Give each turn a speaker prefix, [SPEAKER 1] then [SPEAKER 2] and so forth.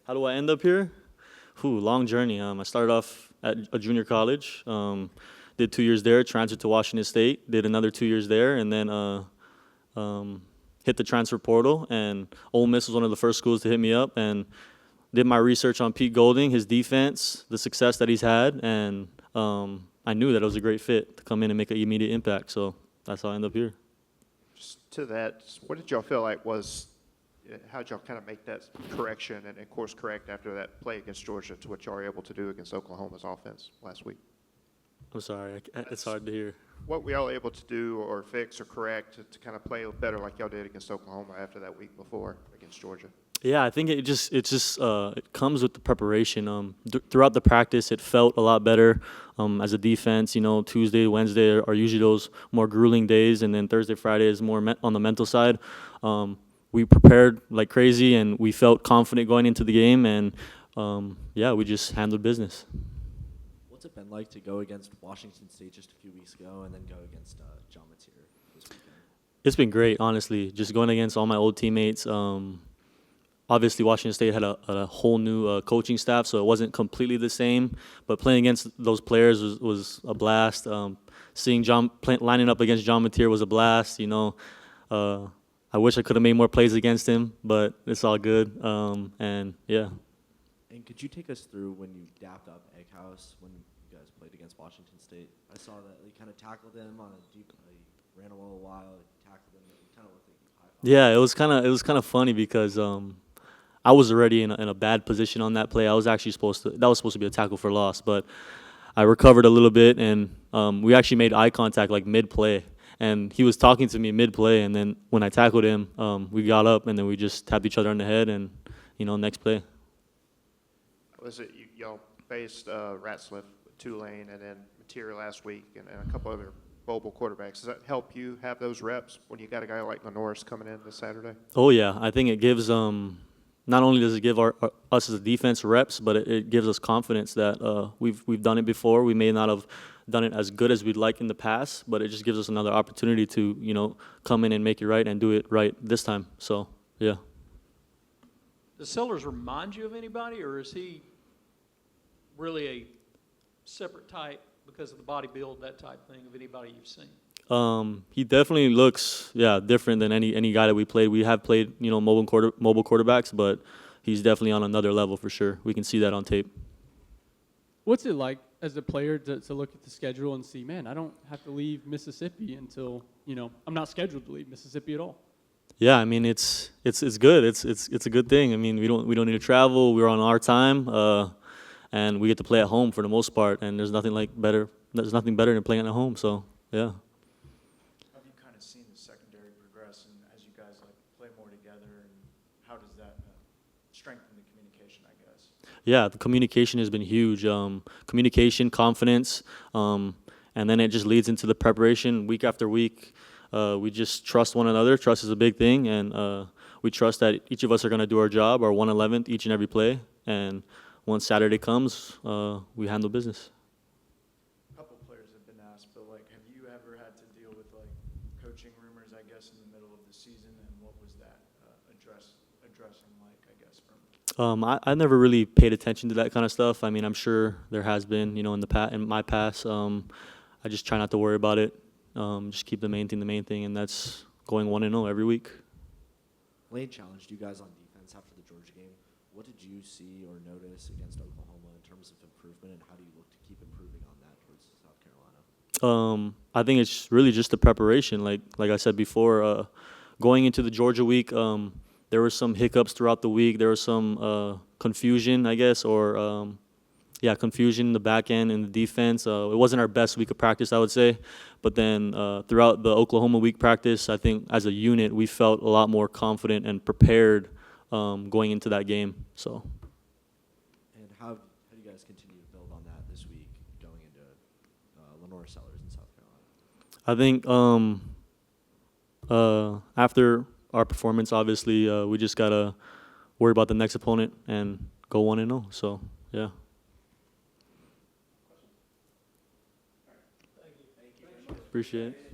[SPEAKER 1] How do I end up here? Long journey. I started off at a junior college, did 2 years there, transferred to Washington State, did another 2 years there, and then hit the transfer portal. And Ole Miss was one of the first schools to hit me up, and did my research on Pete Golding, his defense, the success that he's had, and I knew that it was a great fit to come in and make an immediate impact. So that's how I ended up here.
[SPEAKER 2] Just to that, what did y'all feel like was, how did y'all kind of make that correction and course correct after that play against Georgia to what y'all were able to do against Oklahoma's offense last week?
[SPEAKER 1] I'm sorry, it's hard to hear.
[SPEAKER 2] What were y'all able to do or fix or correct to kind of play better like y'all did against Oklahoma after that week before against Georgia?
[SPEAKER 1] Yeah, I think it comes with the preparation. Throughout the practice, it felt a lot better as a defense. You know, Tuesday, Wednesday are usually those more grueling days, and then Thursday, Friday is more on the mental side. We prepared like crazy, and we felt confident going into the game, and we just handled business.
[SPEAKER 3] What's it been like to go against Washington State just a few weeks ago and then go against John Mateer this weekend?
[SPEAKER 1] It's been great, honestly. Just going against all my old teammates. Obviously, Washington State had a whole new coaching staff, so it wasn't completely the same. But playing against those players was a blast. Seeing lining up against John Mateer was a blast. You know, I wish I could have made more plays against him, but it's all good. And yeah.
[SPEAKER 3] And could you take us through when you dapped up Egg House when you guys played against Washington State? I saw that you kind of tackled him on a deep, ran a little while, tackled him, and kind of looked like you high-fived.
[SPEAKER 1] Yeah, it was kind of funny because I was already in a bad position on that play. That was supposed to be a tackle for loss, but I recovered a little bit, and we actually made eye contact like mid-play. And he was talking to me mid-play, and then when I tackled him, we got up, and then we just tapped each other on the head, and, next play.
[SPEAKER 2] Was it y'all faced Ratzliff, Tulane, and then Mateer last week, and a couple other mobile quarterbacks? Does that help you have those reps when you got a guy like Norris coming in this Saturday?
[SPEAKER 1] Oh, yeah. I think it gives not only does it give us as a defense reps, but it gives us confidence that we've done it before. We may not have done it as good as we'd like in the past, but it just gives us another opportunity to, come in and make it right and do it right this time. So, yeah.
[SPEAKER 4] Does Sellers remind you of anybody, or is he really a separate type because of the body build, that type thing, of anybody you've seen?
[SPEAKER 1] He definitely looks, different than any guy that we played. We have played, mobile quarterbacks, but he's definitely on another level for sure. We can see that on tape.
[SPEAKER 5] What's it like as a player to look at the schedule and see, man, I don't have to leave Mississippi until, I'm not scheduled to leave Mississippi at all?
[SPEAKER 1] Yeah, I mean it's good. It's a good thing. I mean we don't need to travel. We're on our time, and we get to play at home for the most part. And there's nothing better than playing at home. So yeah.
[SPEAKER 6] Have you kind of seen the secondary progress, and as you guys play more together, and how does that strengthen the communication, I guess?
[SPEAKER 1] Yeah, the communication has been huge. Communication, confidence, and then it just leads into the preparation week after week. We just trust one another. Trust is a big thing, and we trust that each of us are going to do our job, our 1/11th, each and every play. And once Saturday comes, we handle business.
[SPEAKER 6] A couple players have been asked, but have you ever had to deal with coaching rumors, I guess, in the middle of the season, and what was that addressing like, I guess, from?
[SPEAKER 1] I never really paid attention to that kind of stuff. I mean, I'm sure there has been, in my past. I just try not to worry about it. Just keep the main thing, and that's going 1-0 every week.
[SPEAKER 3] Lane challenged you guys on defense after the Georgia game. What did you see or notice against Oklahoma in terms of improvement, and how do you look to keep improving on that towards South Carolina?
[SPEAKER 1] I think it's really just the preparation. Like I said before, going into the Georgia week, there were some hiccups throughout the week. There was some confusion, I guess, or confusion in the back end and the defense. It wasn't our best week of practice, I would say. But then throughout the Oklahoma week practice, I think as a unit, we felt a lot more confident and prepared going into that game. So.
[SPEAKER 3] And how do you guys continue to build on that this week going into Lenore Sellers in South Carolina?
[SPEAKER 1] I think after our performance, obviously, we just got to worry about the next opponent and go 1-0. So, yeah. Appreciate it.